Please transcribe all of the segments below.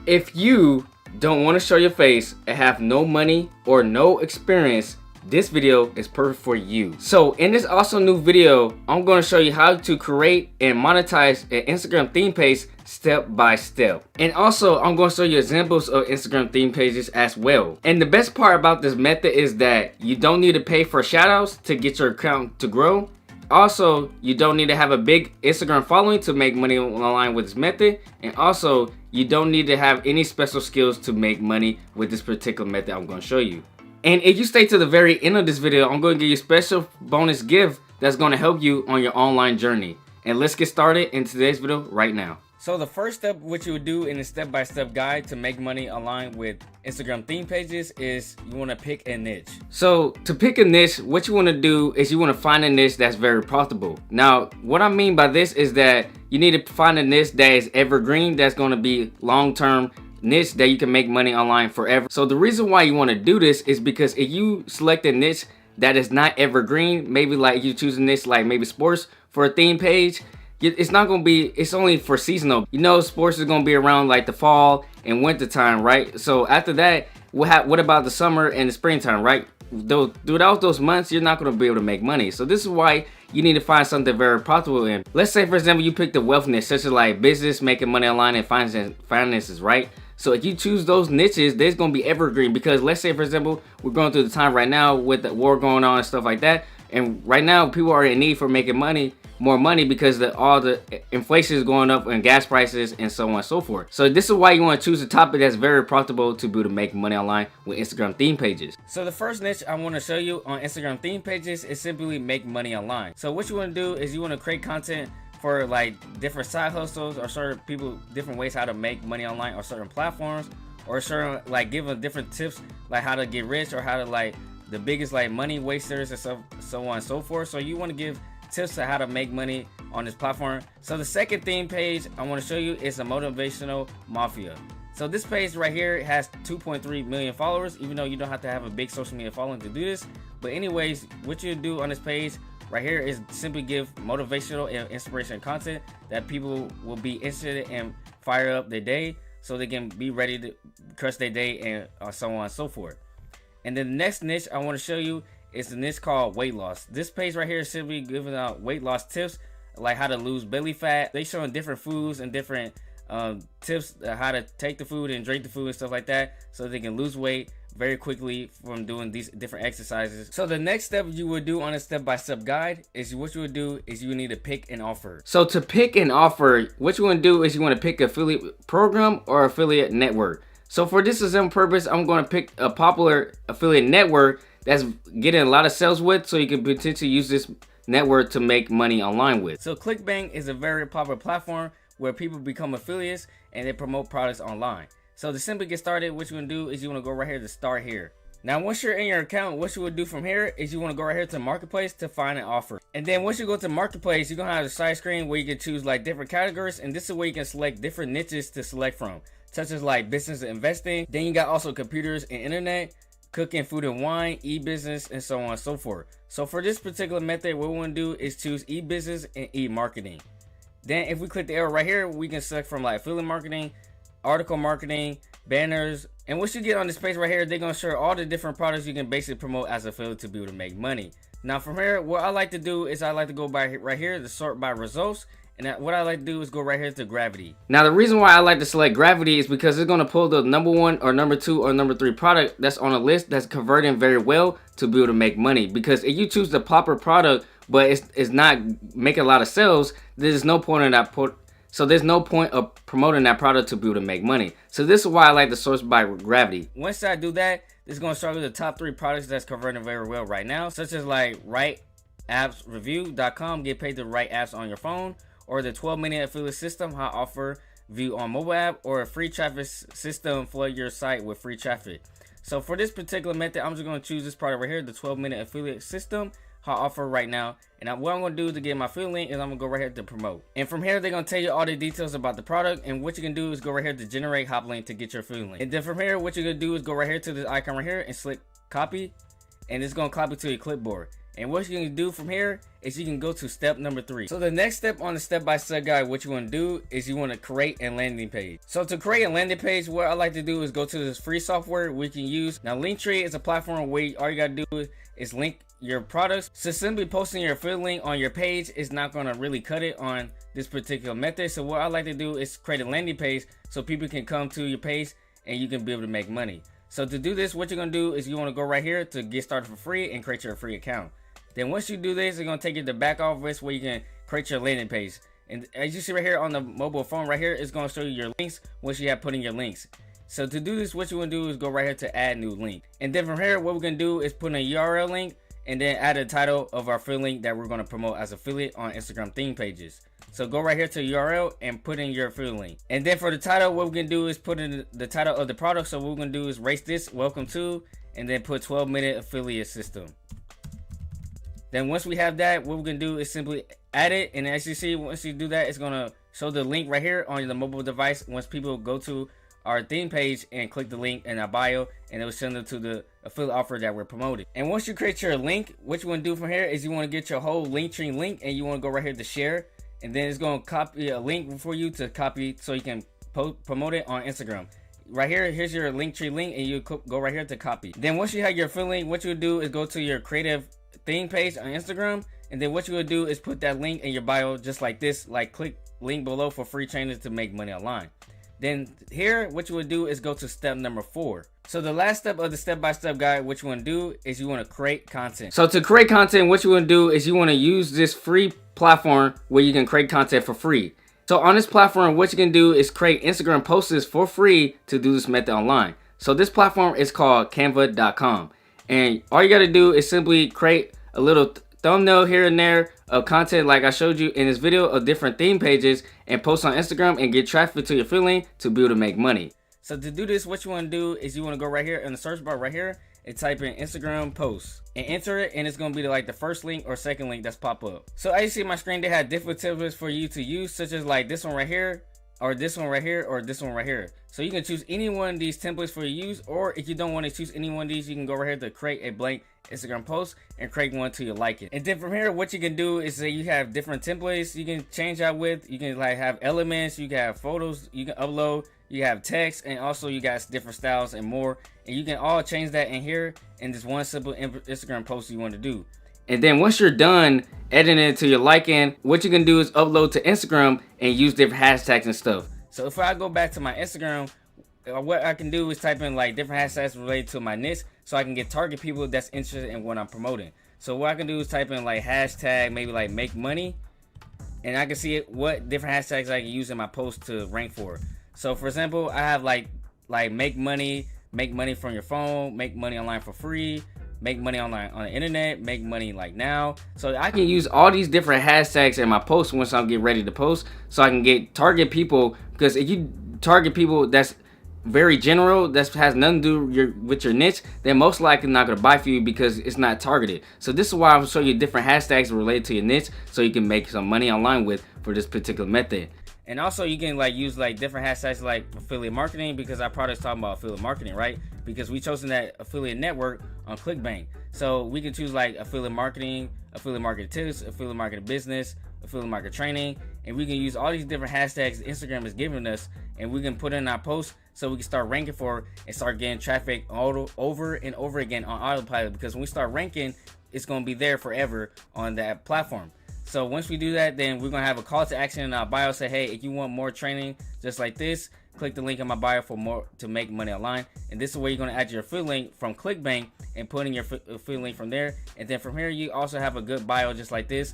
If you don't want to show your face and have no money or no experience, this video is perfect for you. So in this awesome new video, I'm going to show you how to create and monetize an Instagram theme page step by step. And also I'm going to show you examples of Instagram theme pages as well. And the best part about this method is that you don't need to pay for shoutouts to get your account to grow. Also, you don't need to have a big Instagram following to make money online with this method. And also, you don't need to have any special skills to make money with this particular method I'm going to show you. And if you stay to the very end of this video, I'm going to give you a special bonus gift that's going to help you on your online journey. And let's get started in today's video right now. So the first step what you would do in a step-by-step guide to make money online with Instagram theme pages is you want to pick a niche. So to pick a niche, what you want to do is you want to find a niche that's very profitable. Now, what I mean by this is that you need to find a niche that is evergreen, that's going to be long-term niche that you can make money online forever. So the reason why you want to do this is because if you select a niche that is not evergreen, maybe like you choose a niche like maybe sports for a theme page, it's not going to be, it's only for seasonal. You know, sports is going to be around like the fall and winter time, right? So after that, what about the summer and the springtime, right? Throughout those months, you're not going to be able to make money. So this is why you need to find something very profitable in. Let's say, for example, you pick the wealth niche, such as like business, making money online, and finances, right? So if you choose those niches, there's going to be evergreen, because let's say, for example, we're going through the time right now with the war going on and stuff like that. And right now, people are in need for making more money because all the inflation is going up and gas prices and so on and so forth. So this is why you want to choose a topic that's very profitable to be able to make money online with Instagram theme pages. So the first niche I want to show you on Instagram theme pages is simply make money online. So what you want to do is you want to create content for like different side hustles or certain people, different ways how to make money online or certain platforms, or certain like give them different tips like how to get rich or how to like the biggest like money wasters and so on and so forth. So you want to give tips on how to make money on this platform. So the second theme page I want to show you is a motivational mafia. So this page right here has 2.3 million followers, even though you don't have to have a big social media following to do this. But anyways, what you do on this page right here is simply give motivational and inspirational content that people will be interested in, fire up their day so they can be ready to crush their day and so on and so forth. And then the next niche I want to show you is the niche called weight loss. This page right here is simply giving out weight loss tips, like how to lose belly fat. They showing different foods and different tips how to take the food and drink the food and stuff like that, so they can lose weight very quickly from doing these different exercises. So the next step you would do on a step-by-step guide is what you would do is you need to pick an offer. So to pick an offer, what you want to do is you want to pick an affiliate program or affiliate network. So for this example purpose, I'm going to pick a popular affiliate network that's getting a lot of sales with, so you can potentially use this network to make money online with. So ClickBank is a very popular platform where people become affiliates and they promote products online. So to simply get started, what you want to do is you want to go right here to start here. Now once you're in your account, what you would do from here is you want to go right here to Marketplace to find an offer. And then once you go to Marketplace, you're going to have a side screen where you can choose like different categories, and this is where you can select different niches to select from, such as like business and investing. Then you got also computers and internet, cooking, food and wine, e-business, and so on and so forth. So for this particular method, what we want to do is choose e-business and e-marketing. Then if we click the arrow right here, we can select from like affiliate marketing, article marketing, banners. And what you get on this page right here, they're going to show all the different products you can basically promote as affiliate to be able to make money. Now from here, what I like to do is I like to go by right here to sort by results. And what I like to do is go right here to gravity. Now the reason why I like to select gravity is because it's going to pull the number 1 or number 2 or number 3 product that's on a list that's converting very well to be able to make money. Because if you choose the popular product but it's not making a lot of sales, there's no point in that so there's no point of promoting that product to be able to make money. So this is why I like to source by gravity. Once I do that, it's going to start with the top 3 products that's converting very well right now, such as like writeappsreview.com, get paid to write apps on your phone, or the 12-minute affiliate system, how offer view on mobile app, or a free traffic system, flood your site with free traffic. So for this particular method, I'm just going to choose this product right here, the 12-minute affiliate system, how offer right now. And what I'm going to do to get my affiliate link is I'm going to go right here to promote. And from here, they're going to tell you all the details about the product. And what you can do is go right here to generate hop link to get your affiliate link. And then from here, what you're going to do is go right here to this icon right here and select copy. And it's going to copy to your clipboard. And what you can do from here is you can go to step number 3. So the next step on the step-by-step guide, what you want to do is you want to create a landing page. So to create a landing page, what I like to do is go to this free software we can use. Now Linktree is a platform where all you gotta do is link your products. So simply posting your affiliate link on your page is not gonna really cut it on this particular method. So what I like to do is create a landing page so people can come to your page and you can be able to make money. So to do this, what you're gonna do is you want to go right here to get started for free and create your free account. Then once you do this, it's gonna take you to the back office where you can create your landing page. And as you see right here on the mobile phone right here, it's gonna show you your links once you have put in your links. So to do this, what you wanna do is go right here to add new link. And then from here, what we're gonna do is put in a URL link and then add a title of our affiliate link that we're gonna promote as affiliate on Instagram theme pages. So go right here to URL and put in your affiliate link. And then for the title, what we're gonna do is put in the title of the product. So what we're gonna do is race this, welcome to, and then put 12-minute affiliate system. Then once we have that, what we're gonna do is simply add it. And as you see, once you do that, it's gonna show the link right here on the mobile device. Once people go to our theme page and click the link in our bio, and it will send them to the affiliate offer that we're promoting. And once you create your link, what you want to do from here is you want to get your whole Linktree link, and you want to go right here to share, and then it's going to copy a link for you to copy so you can promote it on Instagram. Right here, here's your Linktree link, and you go right here to copy. Then once you have your affiliate link, what you do is go to your creative theme page on Instagram, and then what you will do is put that link in your bio just like this, like click link below for free trainers to make money online. Then here, what you would do is go to step number 4. So the last step of the step-by-step guide, what you want to do is you want to create content. So to create content, what you want to do is you want to use this free platform where you can create content for free. So on this platform, what you can do is create Instagram posts for free to do this method online. So this platform is called canva.com. And all you got to do is simply create a little thumbnail here and there of content like I showed you in this video of different theme pages and post on Instagram and get traffic to your affiliate link to be able to make money. So to do this, what you want to do is you want to go right here in the search bar right here and type in Instagram posts and enter it, and it's going to be like the first link or second link that's pop up. So as you see my screen, they have different templates for you to use, such as like this one right here, or this one right here, or this one right here. So you can choose any one of these templates for your use, or if you don't want to choose any one of these, you can go right here to create a blank Instagram post and create one till you like it. And then from here, what you can do is that you have different templates you can change out with. You can like have elements, you can have photos you can upload, you have text, and also you got different styles and more. And you can all change that in here in this one simple Instagram post you want to do. And then once you're done editing it to your liking, what you can do is upload to Instagram and use different hashtags and stuff. So if I go back to my Instagram, what I can do is type in like different hashtags related to my niche, so I can get target people that's interested in what I'm promoting. So what I can do is type in like hashtag, maybe like make money, and I can see what different hashtags I can use in my post to rank for. So for example, I have like make money from your phone, make money online for free, make money online on the internet, make money like now. So I can use all these different hashtags in my post once I get ready to post, so I can get target people. Because if you target people that's very general, that has nothing to do with your niche, then most likely not going to buy for you because it's not targeted. So this is why I'm showing you different hashtags related to your niche, so you can make some money online with for this particular method. And also you can like use like different hashtags like affiliate marketing, because our product's talking about affiliate marketing, right? Because we chosen that affiliate network on ClickBank. So we can choose like affiliate marketing tips, affiliate marketing business, affiliate market training, and we can use all these different hashtags Instagram is giving us, and we can put in our posts so we can start ranking for and start getting traffic over and over again on autopilot. Because when we start ranking, it's going to be there forever on that platform. So once we do that, then we're going to have a call to action in our bio. Say, hey, if you want more training just like this, click the link in my bio for more to make money online. And this is where you're going to add your affiliate link from ClickBank and put in your affiliate link from there. And then from here, you also have a good bio just like this,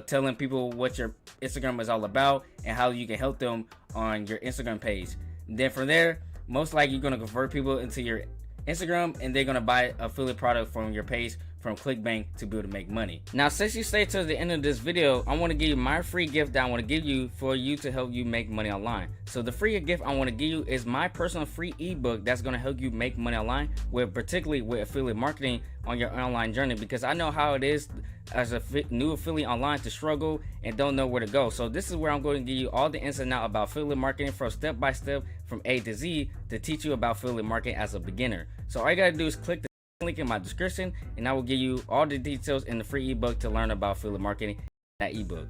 telling people what your Instagram is all about and how you can help them on your Instagram page. And then from there, most likely you're going to convert people into your Instagram, and they're going to buy affiliate product from your page from ClickBank to be able to make money. Now, since you stayed to the end of this video, I want to give you my free gift that I want to give you for you to help you make money online. So the free gift I want to give you is my personal free ebook that's going to help you make money online, particularly with affiliate marketing on your online journey, because I know how it is as a new affiliate online to struggle and don't know where to go. So this is where I'm going to give you all the ins and outs about affiliate marketing from step by step from A to Z to teach you about affiliate marketing as a beginner. So all you got to do is click the link in my description, and I will give you all the details in the free ebook to learn about affiliate marketing, that ebook.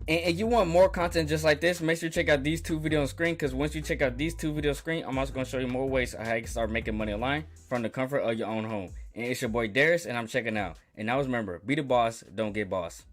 And if you want more content just like this, make sure you check out these 2 videos on screen, because once you check out these 2 videos on screen, I'm also going to show you more ways how you can start making money online from the comfort of your own home. And it's your boy Darius, and I'm checking out. And always remember, be the boss, don't get boss.